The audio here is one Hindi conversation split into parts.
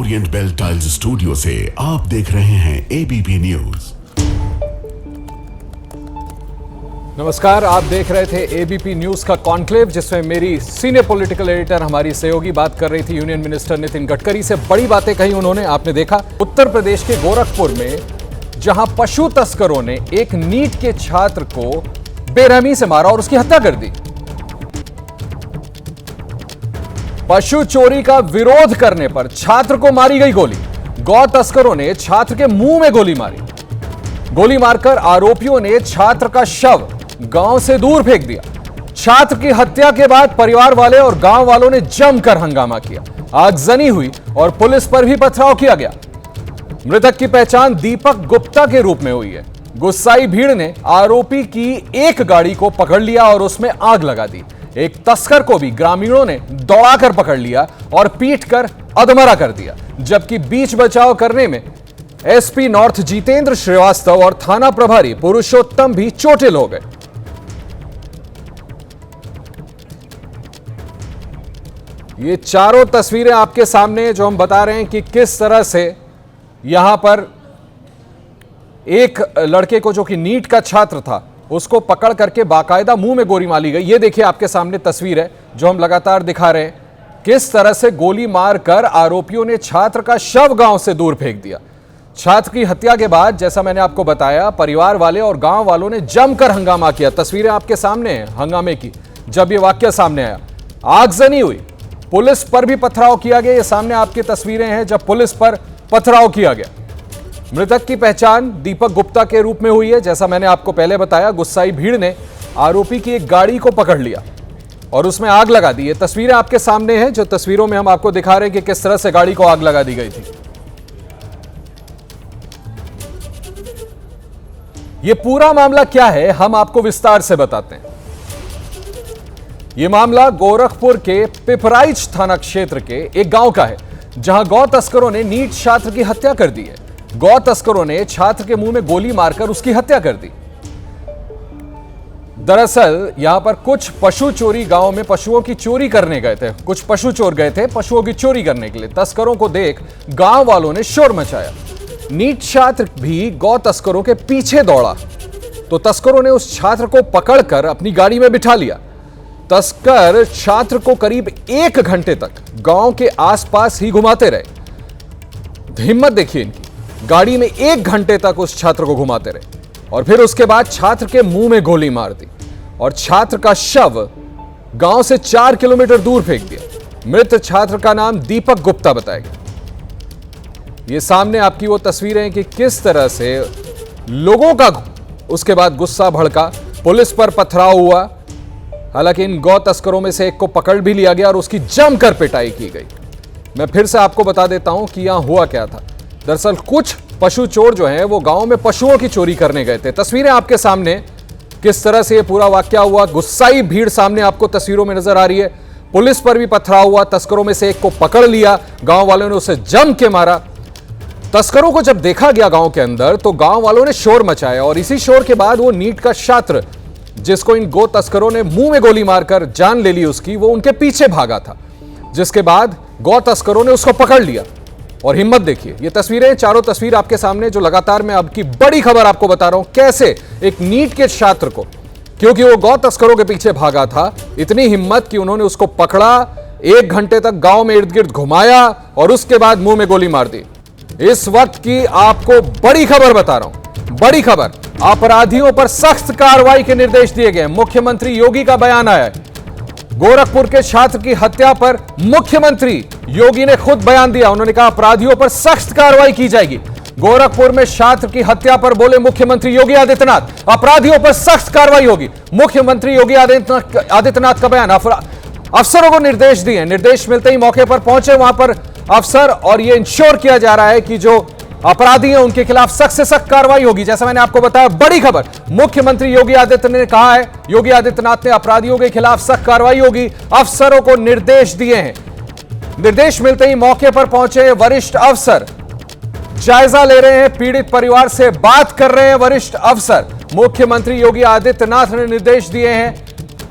ओरिएंट बेल टाइल्स स्टूडियो से आप देख रहे हैं एबीपी न्यूज। नमस्कार, आप देख रहे थे एबीपी न्यूज का कॉन्क्लेव, जिसमें मेरी सीनियर पॉलिटिकल एडिटर हमारी सहयोगी बात कर रही थी यूनियन मिनिस्टर नितिन गडकरी से। बड़ी बातें कही उन्होंने। आपने देखा उत्तर प्रदेश के गोरखपुर में जहां पशु तस्करों ने एक नीट के छात्र को बेरहमी से मारा और उसकी हत्या कर दी। पशु चोरी का विरोध करने पर छात्र को मारी गई गोली। गौ तस्करों ने छात्र के मुंह में गोली मारी। गोली मारकर आरोपियों ने छात्र का शव गांव से दूर फेंक दिया। छात्र की हत्या के बाद परिवार वाले और गांव वालों ने जमकर हंगामा किया। आगजनी हुई और पुलिस पर भी पथराव किया गया। मृतक की पहचान दीपक गुप्ता के रूप में हुई है। गुस्साई भीड़ ने आरोपी की एक गाड़ी को पकड़ लिया और उसमें आग लगा दी। एक तस्कर को भी ग्रामीणों ने दौड़ाकर पकड़ लिया और पीटकर अधमरा कर दिया, जबकि बीच बचाव करने में एसपी नॉर्थ जितेंद्र श्रीवास्तव और थाना प्रभारी पुरुषोत्तम भी चोटिल हो गए। ये चारों तस्वीरें आपके सामने जो हम बता रहे हैं कि किस तरह से यहां पर एक लड़के को, जो कि नीट का छात्र था, उसको पकड़ करके बाकायदा मुंह में गोली मारी गई। ये देखिए आपके सामने तस्वीर है जो हम लगातार दिखा रहे हैं। किस तरह से गोली मारकर आरोपियों ने छात्र का शव गांव से दूर फेंक दिया। छात्र की हत्या के बाद, जैसा मैंने आपको बताया, परिवार वाले और गांव वालों ने जमकर हंगामा किया। तस्वीरें आपके सामने हैं हंगामे की, जब ये वाकया सामने आया। आगजनी हुई, पुलिस पर भी पथराव किया गया। ये सामने आपकी तस्वीरें हैं जब पुलिस पर पथराव किया गया। मृतक की पहचान दीपक गुप्ता के रूप में हुई है। जैसा मैंने आपको पहले बताया, गुस्साई भीड़ ने आरोपी की एक गाड़ी को पकड़ लिया और उसमें आग लगा दी। ये तस्वीरें आपके सामने हैं, जो तस्वीरों में हम आपको दिखा रहे हैं कि किस तरह से गाड़ी को आग लगा दी गई थी। ये पूरा मामला क्या है, हम आपको विस्तार से बताते हैं। यह मामला गोरखपुर के पिपराइच थाना क्षेत्र के एक गांव का है, जहां गौ तस्करों ने नीट छात्र की हत्या कर दी है। गौ तस्करों ने छात्र के मुंह में गोली मारकर उसकी हत्या कर दी। दरअसल यहां पर कुछ पशु चोरी गांव में पशुओं की चोरी करने गए थे। कुछ पशु चोर गए थे पशुओं की चोरी करने के लिए। तस्करों को देख गांव वालों ने शोर मचाया। नीट छात्र भी गौ तस्करों के पीछे दौड़ा तो तस्करों ने उस छात्र को पकड़कर अपनी गाड़ी में बिठा लिया। तस्कर छात्र को करीब 1 घंटे तक गांव के आसपास ही घुमाते रहे। हिम्मत देखिए इनकी, गाड़ी में 1 घंटे तक उस छात्र को घुमाते रहे और फिर उसके बाद छात्र के मुंह में गोली मार दी और छात्र का शव गांव से 4 किलोमीटर दूर फेंक दिया। मृत छात्र का नाम दीपक गुप्ता बताया गया। ये सामने आपकी वो तस्वीरें हैं कि किस तरह से लोगों का उसके बाद गुस्सा भड़का, पुलिस पर पथराव हुआ। हालांकि इन गौ तस्करों में से एक को पकड़ भी लिया गया और उसकी जमकर पिटाई की गई। मैं फिर से आपको बता देता हूं कि यहां हुआ क्या था। दरअसल कुछ पशु चोर जो हैं वो गांव में पशुओं की चोरी करने गए थे। तस्वीरें आपके सामने, किस तरह से ये पूरा वाकया हुआ। गुस्साई भीड़ सामने आपको तस्वीरों में नजर आ रही है। पुलिस पर भी पथराव हुआ। तस्करों में से एक को पकड़ लिया, गांव वालों ने उसे जम के मारा। तस्करों को जब देखा गया गांव के अंदर तो गांव वालों ने शोर मचाया और इसी शोर के बाद वो नीट का छात्र, जिसको इन गौ तस्करों ने मुंह में गोली मारकर जान ले ली उसकी, वो उनके पीछे भागा था। जिसके बाद गौ तस्करों ने उसको पकड़ लिया और हिम्मत देखिए। ये तस्वीरें, चारों तस्वीर आपके सामने, जो लगातार मैं आपकी बड़ी खबर आपको बता रहा हूं, कैसे एक नीट के छात्र को, क्योंकि वो गौ तस्करों के पीछे भागा था, इतनी हिम्मत कि उन्होंने उसको पकड़ा, 1 घंटे तक गांव में इर्द गिर्द घुमाया और उसके बाद मुंह में गोली मार दी। इस वक्त की आपको बड़ी खबर बता रहा हूं, बड़ी खबर। अपराधियों पर सख्त कार्रवाई के निर्देश दिए गए। मुख्यमंत्री योगी का बयान आया है। गोरखपुर के छात्र की हत्या पर मुख्यमंत्री योगी ने खुद बयान दिया। उन्होंने कहा अपराधियों पर सख्त कार्रवाई की जाएगी। गोरखपुर में छात्र की हत्या पर बोले मुख्यमंत्री योगी आदित्यनाथ, अपराधियों पर सख्त कार्रवाई होगी। मुख्यमंत्री योगी आदित्यनाथ का बयान। अफसरों को निर्देश दिए। निर्देश मिलते ही मौके पर पहुंचे वहां पर अफसर और यह इंश्योर किया जा रहा है कि जो अपराधी हैं उनके खिलाफ सख्त से सख्त कार्रवाई होगी। जैसा मैंने आपको बताया, बड़ी खबर, मुख्यमंत्री योगी आदित्यनाथ ने कहा है, योगी आदित्यनाथ ने अपराधियों के खिलाफ सख्त कार्रवाई होगी, अफसरों को निर्देश दिए हैं। निर्देश मिलते ही मौके पर पहुंचे वरिष्ठ अफसर, जायजा ले रहे हैं, पीड़ित परिवार से बात कर रहे हैं वरिष्ठ अफसर। मुख्यमंत्री योगी आदित्यनाथ ने निर्देश दिए हैं,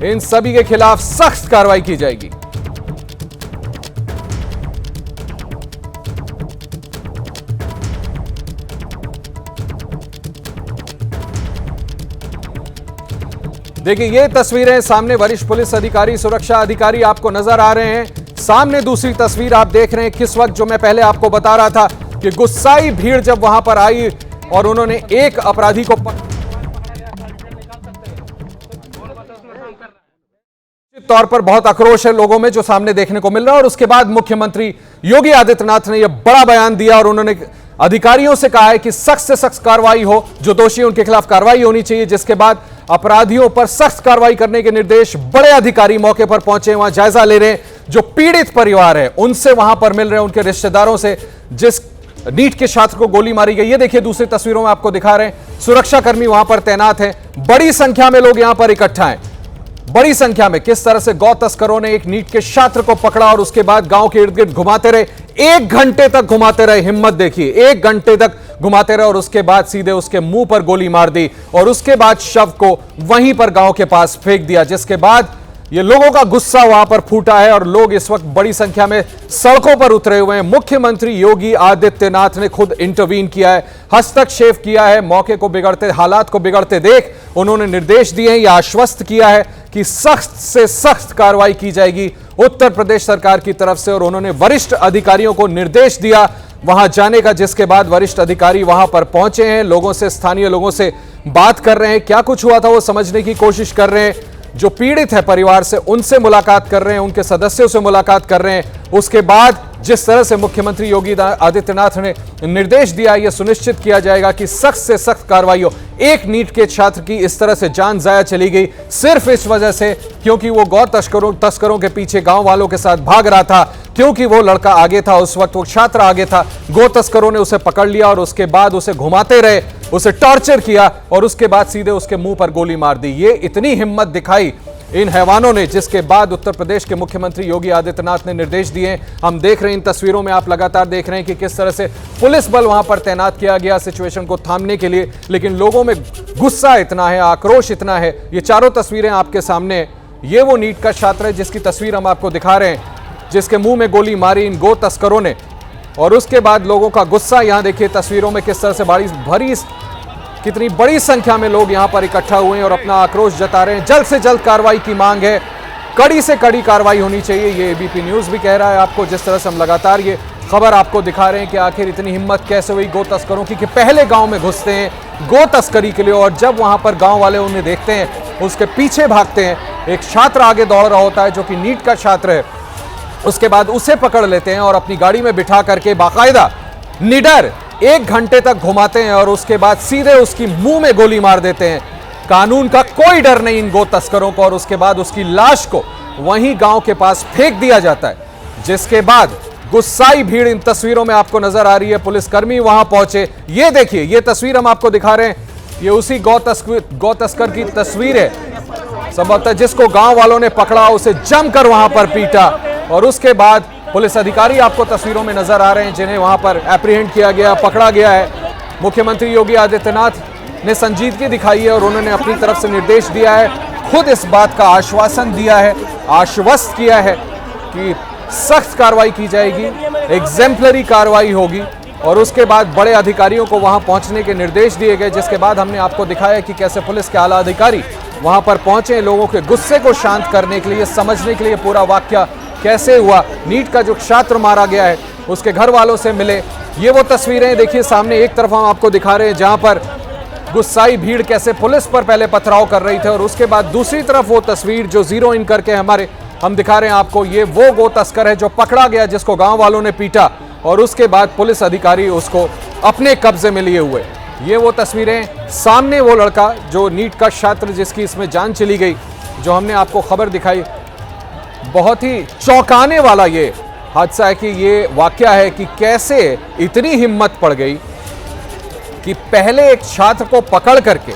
इन सभी के खिलाफ सख्त कार्रवाई की जाएगी। देखिए ये तस्वीरें सामने, वरिष्ठ पुलिस अधिकारी, सुरक्षा अधिकारी आपको नजर आ रहे हैं। सामने दूसरी तस्वीर आप देख रहे हैं किस वक्त, जो मैं पहले आपको बता रहा था कि गुस्साई भीड़ जब वहां पर आई और उन्होंने एक अपराधी को तौर पर बहुत आक्रोश है लोगों में जो सामने देखने को मिल रहा है। और उसके बाद मुख्यमंत्री योगी आदित्यनाथ ने यह बड़ा बयान दिया और उन्होंने अधिकारियों से कहा है कि सख्त से सख्त कार्रवाई हो, जो दोषी हैं उनके खिलाफ कार्रवाई होनी चाहिए। जिसके बाद अपराधियों पर सख्त कार्रवाई करने के निर्देश, बड़े अधिकारी मौके पर पहुंचे, वहां जायजा ले रहे हैं। जो पीड़ित परिवार है उनसे वहां पर मिल रहे हैं, उनके रिश्तेदारों से, जिस नीट के छात्र को गोली मारी गई। ये देखिए दूसरी तस्वीरों में आपको दिखा रहे हैं, सुरक्षाकर्मी वहां पर तैनात हैं, बड़ी संख्या में लोग यहां पर इकट्ठा हैं। बड़ी संख्या में किस तरह से गौ तस्करों ने एक नीट के छात्र को पकड़ा और उसके बाद गांव के इर्द गिर्द घुमाते रहे, 1 घंटे तक घुमाते रहे। हिम्मत देखिए, 1 घंटे तक घुमाते रहे और उसके बाद सीधे उसके मुंह पर गोली मार दी और उसके बाद शव को वहीं पर गांव के पास फेंक दिया। जिसके बाद ये लोगों का गुस्सा वहां पर फूटा है और लोग इस वक्त बड़ी संख्या में सड़कों पर उतरे हुए हैं। मुख्यमंत्री योगी आदित्यनाथ ने खुद इंटरवीन किया है, हस्तक्षेप किया है। मौके को बिगड़ते, हालात को बिगड़ते देख उन्होंने निर्देश दिए हैं, या आश्वस्त किया है कि सख्त से सख्त कार्रवाई की जाएगी उत्तर प्रदेश सरकार की तरफ से। और उन्होंने वरिष्ठ अधिकारियों को निर्देश दिया वहां जाने का। जिसके बाद वरिष्ठ अधिकारी वहां पर पहुंचे हैं, लोगों से, स्थानीय लोगों से बात कर रहे हैं, क्या कुछ हुआ था वो समझने की कोशिश कर रहे हैं। जो पीड़ित है परिवार से, उनसे मुलाकात कर रहे हैं, उनके सदस्यों से मुलाकात कर रहे हैं। उसके बाद जिस तरह से मुख्यमंत्री योगी आदित्यनाथ ने निर्देश दिया, यह सुनिश्चित किया जाएगा कि सख्त से सख्त कार्रवाई हो। एक नीट के छात्र की इस तरह से जान जाया चली गई सिर्फ इस वजह से क्योंकि वो गौ तस्करों के पीछे गांव वालों के साथ भाग रहा था, क्योंकि वो लड़का आगे था, उस वक्त वो छात्र आगे था। गौ तस्करों ने उसे पकड़ लिया और उसके बाद उसे घुमाते रहे, उसे टॉर्चर किया और उसके बाद सीधे उसके मुंह पर गोली मार दी। ये इतनी हिम्मत दिखाई इन हैवानों ने, जिसके बाद उत्तर प्रदेश के मुख्यमंत्री योगी आदित्यनाथ ने निर्देश दिए। हम देख रहे हैं इन तस्वीरों में, आप लगातार देख रहे हैं कि किस तरह से पुलिस बल वहां पर तैनात किया गया सिचुएशन को थामने के लिए। लेकिन लोगों में गुस्सा इतना है, आक्रोश इतना है। ये चारों तस्वीरें आपके सामने, ये वो नीट का छात्र है जिसकी तस्वीर हम आपको दिखा रहे हैं, जिसके मुंह में गोली मारी इन गो तस्करों ने। और उसके बाद लोगों का गुस्सा, यहां देखिए तस्वीरों में किस तरह से भरी कितनी बड़ी संख्या में लोग यहां पर इकट्ठा हुए हैं और अपना आक्रोश जता रहे हैं। जल्द से जल्द कार्रवाई की मांग है, कड़ी से कड़ी कार्रवाई होनी चाहिए। ये एबीपी न्यूज़ भी कह रहा है आपको, जिस तरह से हम लगातार ये खबर आपको दिखा रहे हैं कि आखिर इतनी हिम्मत कैसे हुई गो तस्करों की कि पहले गांव में घुसते हैं गो तस्करी के लिए, और जब वहां पर गांव वाले उन्हें देखते हैं उसके पीछे भागते हैं। एक छात्र आगे दौड़ रहा होता है जो कि नीट का छात्र है, उसके बाद उसे पकड़ लेते हैं और अपनी गाड़ी में बिठा करके बाकायदा निडर 1 घंटे तक घुमाते हैं और उसके बाद सीधे उसकी मुंह में गोली मार देते हैं। कानून का कोई डर नहीं इन गो तस्करों को। और उसके बाद उसकी लाश को वहीं गांव के पास फेंक दिया जाता है। जिसके बाद गुस्साई भीड़ इन तस्वीरों में आपको नजर आ रही है, पुलिसकर्मी वहां पहुंचे। ये देखिए, ये तस्वीर हम आपको दिखा रहे हैं, ये उसी गौ तस्कर की तस्वीर है संभवतः, जिसको गांव वालों ने पकड़ा, उसे जमकर वहां पर पीटा। और उसके बाद पुलिस अधिकारी आपको तस्वीरों में नजर आ रहे हैं जिन्हें वहां पर एप्रीहेंड किया गया, पकड़ा गया है। मुख्यमंत्री योगी आदित्यनाथ ने संजीदगी दिखाई है और उन्होंने अपनी तरफ से निर्देश दिया है, खुद इस बात का आश्वासन दिया है, आश्वस्त किया है कि सख्त कार्रवाई की जाएगी, एग्जेम्पलरी कार्रवाई होगी। और उसके बाद बड़े अधिकारियों को वहां पहुंचने के निर्देश दिए गए। जिसके बाद हमने आपको दिखाया कि कैसे पुलिस के आला अधिकारी वहां पर पहुंचे लोगों के गुस्से को शांत करने के लिए, समझने के लिए पूरा वाकया कैसे हुआ। नीट का जो छात्र मारा गया है उसके घर वालों से मिले। ये वो तस्वीरें देखिए सामने, एक तरफ हम आपको दिखा रहे हैं जहां पर गुस्साई भीड़ कैसे पुलिस पर पहले पथराव कर रही थी, और उसके बाद दूसरी तरफ वो तस्वीर जो जीरो इन करके हम दिखा रहे हैं आपको, ये वो गो तस्कर है जो पकड़ा गया, जिसको गांव वालों ने पीटा और उसके बाद पुलिस अधिकारी उसको अपने कब्जे में लिए हुए। ये वो तस्वीरें सामने, वो लड़का जो नीट का छात्र जिसकी इसमें जान चली गई, जो हमने आपको खबर दिखाई। बहुत ही चौंकाने वाला ये हादसा है कि ये वाकया है कि कैसे इतनी हिम्मत पड़ गई कि पहले एक छात्र को पकड़ करके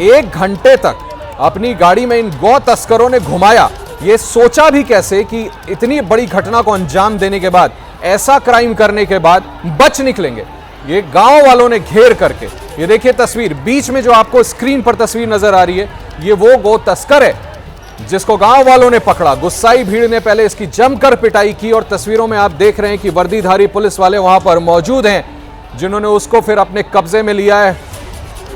1 घंटे तक अपनी गाड़ी में इन गौ तस्करों ने घुमाया। ये सोचा भी कैसे कि इतनी बड़ी घटना को अंजाम देने के बाद, ऐसा क्राइम करने के बाद बच निकलेंगे। ये गांव वालों ने घेर करके, ये देखिए तस्वीर बीच में जो आपको स्क्रीन पर तस्वीर नजर आ रही है, ये वो गौ तस्कर है जिसको गांव वालों ने पकड़ा। गुस्साई भीड़ ने पहले इसकी जमकर पिटाई की और तस्वीरों में आप देख रहे हैं कि वर्दीधारी पुलिस वाले वहां पर मौजूद हैं जिन्होंने उसको फिर अपने कब्जे में लिया है।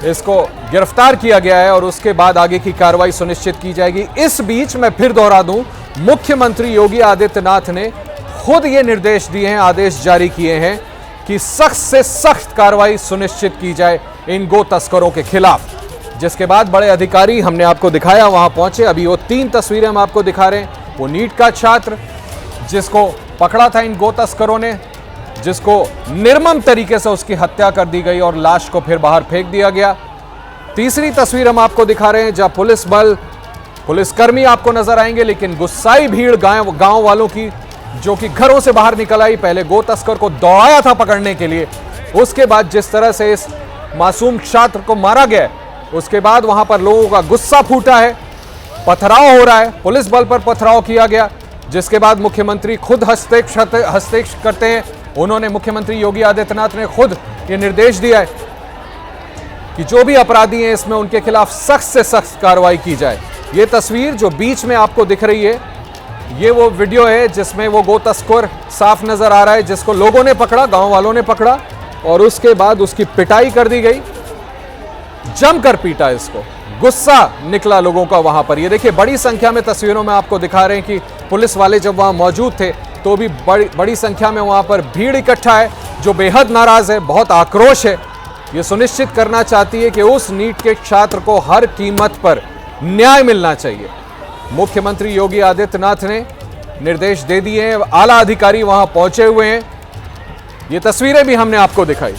इसको गिरफ्तार किया गया है और उसके बाद आगे की कार्रवाई सुनिश्चित की जाएगी। इस बीच मैं फिर दोहरा दूं, मुख्यमंत्री योगी आदित्यनाथ ने खुद ये निर्देश दिए हैं, आदेश जारी किए हैं कि सख्त से सख्त कार्रवाई सुनिश्चित की जाए इन गो तस्करों के खिलाफ। जिसके बाद बड़े अधिकारी हमने आपको दिखाया वहां पहुंचे। अभी वो 3 तस्वीरें हम आपको दिखा रहे हैं। वो नीट का छात्र जिसको पकड़ा था इन गो तस्करों ने, जिसको निर्मम तरीके से उसकी हत्या कर दी गई और लाश को फिर बाहर फेंक दिया गया। तीसरी तस्वीर हम आपको दिखा रहे हैं जहां पुलिस बल, पुलिसकर्मी आपको नजर आएंगे, लेकिन गुस्साई भीड़ गांव वालों की जो कि घरों से बाहर निकल आई। पहले गो तस्कर को दौड़ाया था पकड़ने के लिए, उसके बाद जिस तरह से इस मासूम छात्र को मारा गया, उसके बाद वहां पर लोगों का गुस्सा फूटा है, पथराव हो रहा है, पुलिस बल पर पथराव किया गया। जिसके बाद मुख्यमंत्री खुद हस्तक्षेप करते हैं। उन्होंने, मुख्यमंत्री योगी आदित्यनाथ ने खुद ये निर्देश दिया है कि जो भी अपराधी हैं इसमें उनके खिलाफ सख्त से सख्त कार्रवाई की जाए। ये तस्वीर जो बीच में आपको दिख रही है, ये वो वीडियो है जिसमें वो गो तस्कर साफ नजर आ रहा है, जिसको लोगों ने पकड़ा, गांव वालों ने पकड़ा और उसके बाद उसकी पिटाई कर दी गई, जमकर पीटा इसको। गुस्सा निकला लोगों का वहां पर। ये देखिए, बड़ी संख्या में तस्वीरों में आपको दिखा रहे हैं कि पुलिस वाले जब वहां मौजूद थे तो भी बड़ी संख्या में वहां पर भीड़ इकट्ठा है जो बेहद नाराज है, बहुत आक्रोश है। ये सुनिश्चित करना चाहती है कि उस नीट के छात्र को हर कीमत पर न्याय मिलना चाहिए। मुख्यमंत्री योगी आदित्यनाथ ने निर्देश दे दिए हैं, आला अधिकारी वहां पहुंचे हुए हैं। ये तस्वीरें भी हमने आपको दिखाई।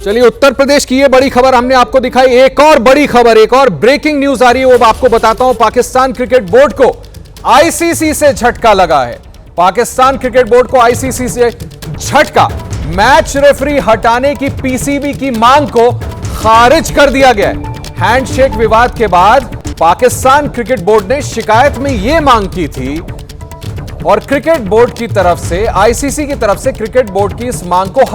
चलिए, उत्तर प्रदेश की ये बड़ी खबर हमने आपको दिखाई। एक और बड़ी खबर, एक और ब्रेकिंग न्यूज आ रही है, वो आपको बताता हूं। पाकिस्तान क्रिकेट बोर्ड को आईसीसी से झटका लगा है। पाकिस्तान क्रिकेट बोर्ड को आईसीसी से झटका। मैच रेफरी हटाने की पीसीबी की मांग को खारिज कर दिया गया है। हैंडशेक विवाद के बाद पाकिस्तान क्रिकेट बोर्ड ने शिकायत में यह मांग की थी और क्रिकेट बोर्ड की तरफ से, आईसीसी की तरफ से क्रिकेट बोर्ड की इस मांग को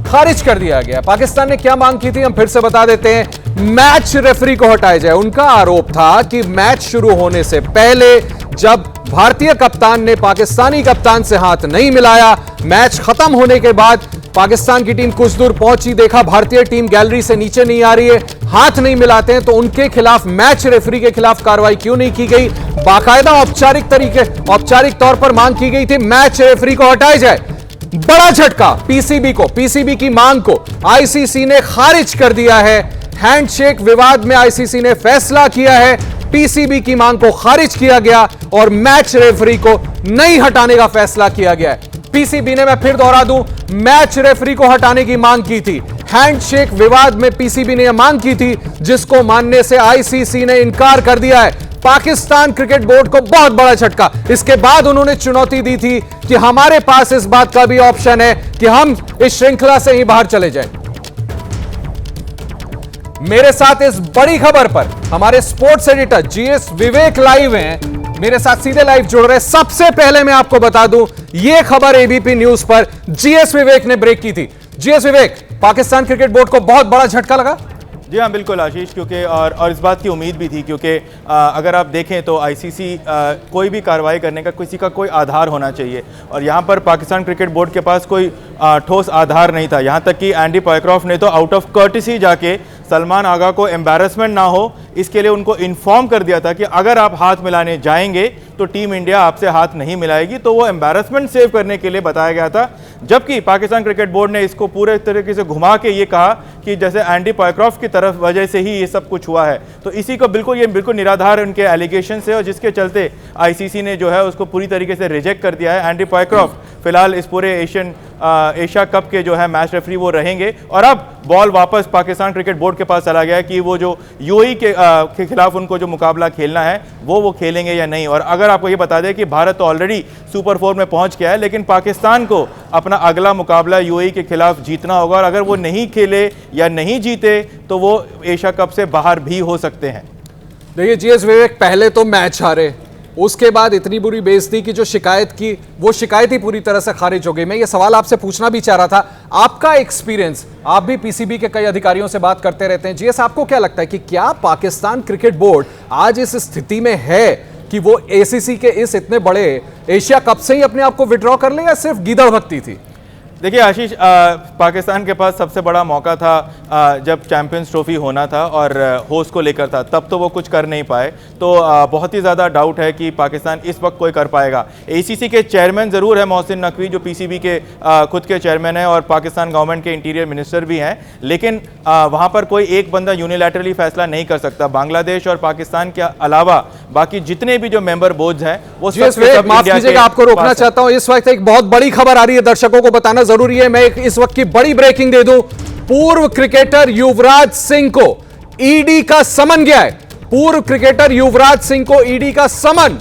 खारिज कर दिया गया। पाकिस्तान ने क्या मांग की थी, हम फिर से बता देते हैं। मैच रेफरी को हटाया जाए। उनका आरोप था कि मैच शुरू होने से पहले जब भारतीय कप्तान ने पाकिस्तानी कप्तान से हाथ नहीं मिलाया, मैच खत्म होने के बाद पाकिस्तान की टीम कुछ दूर पहुंची, देखा भारतीय टीम गैलरी से नीचे नहीं आ रही है, हाथ नहीं मिलाते हैं, तो उनके खिलाफ, मैच रेफरी के खिलाफ कार्रवाई क्यों नहीं की गई। बाकायदा औपचारिक तौर पर मांग की गई थी मैच रेफरी को हटाया जाए। बड़ा झटका पीसीबी को, पीसीबी की मांग को आईसीसी ने खारिज कर दिया है। हैंडशेक विवाद में आईसीसी ने फैसला किया है, पीसीबी की मांग को खारिज किया गया और मैच रेफरी को नहीं हटाने का फैसला किया गया है। पीसीबी ने, मैं फिर दोहरा दूं, मैच रेफरी को हटाने की मांग की थी। हैंडशेक विवाद में पीसीबी ने यह मांग की थी, जिसको मानने से आईसीसी ने इनकार कर दिया है। पाकिस्तान क्रिकेट बोर्ड को बहुत बड़ा झटका। इसके बाद उन्होंने चुनौती दी थी कि हमारे पास इस बात का भी ऑप्शन है कि हम इस श्रृंखला से ही बाहर चले जाएं। मेरे साथ इस बड़ी खबर पर हमारे स्पोर्ट्स एडिटर जीएस विवेक लाइव हैं, मेरे साथ सीधे लाइव जुड़ रहे हैं। सबसे पहले मैं आपको बता दूं, यह खबर एबीपी न्यूज पर जीएस विवेक ने ब्रेक की थी। जीएस विवेक, पाकिस्तान क्रिकेट बोर्ड को बहुत बड़ा झटका लगा। जी हाँ, बिल्कुल आशीष, क्योंकि और इस बात की उम्मीद भी थी, क्योंकि अगर आप देखें तो आईसीसी कोई भी कार्रवाई करने का किसी का कोई आधार होना चाहिए, और यहाँ पर पाकिस्तान क्रिकेट बोर्ड के पास कोई ठोस आधार नहीं था। यहाँ तक कि एंडी पॉयक्रॉफ्ट ने तो आउट ऑफ कर्टिसी जाके सलमान आगा को एम्बैरसमेंट ना हो इसके लिए उनको इन्फॉर्म कर दिया था कि अगर आप हाथ मिलाने जाएंगे तो टीम इंडिया आपसे हाथ नहीं मिलाएगी, तो वो एम्बैरसमेंट सेव करने के लिए बताया गया था। जबकि पाकिस्तान क्रिकेट बोर्ड ने इसको पूरे तरीके से घुमा के ये कहा कि जैसे एंडी पॉयक्रॉफ्ट की तरफ वजह से ही ये सब कुछ हुआ है। तो इसी को बिल्कुल निराधार उनके एलिगेशन है, और जिसके चलते आईसीसी ने जो है उसको पूरी तरीके से रिजेक्ट कर दिया है। एंडी पॉयक्रॉफ्ट फिलहाल इस पूरे एशिया कप के जो है मैच रेफरी वो रहेंगे, और अब बॉल वापस पाकिस्तान क्रिकेट बोर्ड के पास चला गया है कि वो जो यूएई के खिलाफ उनको जो मुकाबला खेलना है वो खेलेंगे या नहीं। और अगर आपको ये बता दें कि भारत तो ऑलरेडी सुपर 4 में पहुंच गया है, लेकिन पाकिस्तान को अपना अगला मुकाबला यूएई के खिलाफ जीतना होगा, और अगर वो नहीं खेले या नहीं जीते तो वो एशिया कप से बाहर भी हो सकते हैं। देखिए जीएस विवेक, पहले तो मैच हारे, उसके बाद इतनी बुरी बेइज्जती की जो शिकायत की, वो शिकायत ही पूरी तरह से खारिज हो गई। मैं ये सवाल आपसे पूछना भी चाह रहा था, आपका एक्सपीरियंस, आप भी पीसीबी के कई अधिकारियों से बात करते रहते हैं। जीएस, आपको क्या लगता है कि क्या पाकिस्तान क्रिकेट बोर्ड आज इस स्थिति में है कि वो एसीसी के इस इतने बड़े एशिया कप से ही अपने आप को विड्रॉ कर ले, या सिर्फ गीदड़ भक्ति थी? देखिए आशीष, पाकिस्तान के पास सबसे बड़ा मौका था जब चैंपियंस ट्रॉफी होना था और होस्ट को लेकर था, तब तो वो कुछ कर नहीं पाए। तो बहुत ही ज़्यादा डाउट है कि पाकिस्तान इस वक्त कोई कर पाएगा। एसीसी के चेयरमैन ज़रूर है मोहसिन नकवी, जो पीसीबी के खुद के चेयरमैन हैं और पाकिस्तान गवर्नमेंट के इंटीरियर मिनिस्टर भी हैं, लेकिन वहाँ पर कोई एक बंदा यूनिलैटरली फैसला नहीं कर सकता। बांग्लादेश और पाकिस्तान के अलावा बाकी जितने भी जो मेंबर बोर्ड्स हैं वो सब माफ कीजिएगा, आपको रोकना चाहता हूं। इस वक्त एक बहुत बड़ी खबर आ रही है, दर्शकों को बताना जरूरी है। मैं इस वक्त की बड़ी ब्रेकिंग दे दूं। पूर्व क्रिकेटर युवराज सिंह को ईडी का समन गया है। पूर्व क्रिकेटर युवराज सिंह को ईडी का समन।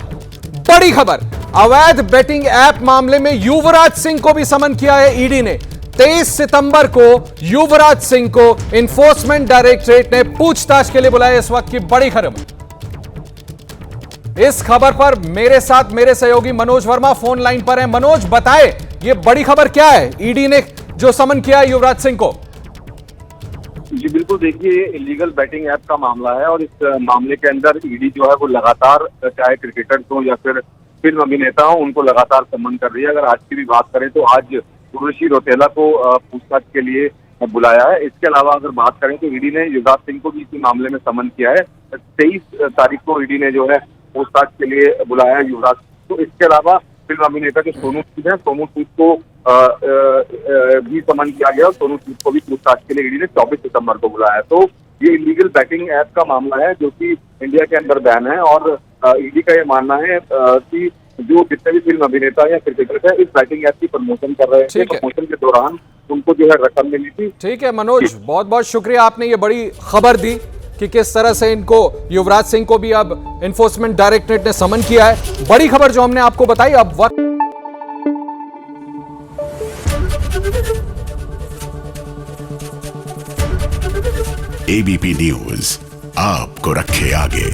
बड़ी खबर, अवैध बेटिंग ऐप मामले में युवराज सिंह को भी समन किया है ईडी ने। 23 सितंबर को युवराज सिंह को एनफोर्समेंट डायरेक्टरेट ने पूछताछ के लिए बुलाया। इस वक्त की बड़ी खबर। इस खबर पर मेरे साथ मेरे सहयोगी मनोज वर्मा फोन लाइन पर हैं। मनोज, बताएं ये बड़ी खबर क्या है, ईडी ने जो समन किया है युवराज सिंह को? जी बिल्कुल, देखिए इलीगल बैटिंग ऐप का मामला है और इस मामले के अंदर ईडी जो है वो लगातार, चाहे क्रिकेटर्स हो या फिर फिल्म अभिनेता हो, उनको लगातार समन कर रही है। अगर आज की भी बात करें तो आज उर्वशी रौतेला को पूछताछ के लिए बुलाया है। इसके अलावा अगर बात करें तो ईडी ने युवराज सिंह को भी इसी मामले में समन किया है। 23 तारीख को ईडी ने जो है पूछताछ के लिए बुलाया है युवराज। तो इसके अलावा फिल्म अभिनेता जो सोनू सूद है, सोनू सूद को भी समन किया गया और सोनू सूद को भी पूछताछ के लिए ईडी ने 24 सितंबर को बुलाया है। तो ये इलीगल बैटिंग ऐप का मामला है जो कि इंडिया के अंदर बैन है और ईडी का ये मानना है कि जो जितने भी फिल्म अभिनेता या क्रिकेटर है इस बैटिंग ऐप की प्रमोशन कर रहे थे, प्रमोशन के दौरान उनको जो है रकम मिली थी। ठीक है मनोज, बहुत बहुत शुक्रिया, आपने ये बड़ी खबर दी कि किस तरह से इनको, युवराज सिंह को भी अब एनफोर्समेंट डायरेक्टरेट ने समन किया है। बड़ी खबर जो हमने आपको बताई। अब वक्त एबीपी न्यूज आपको रखे आगे।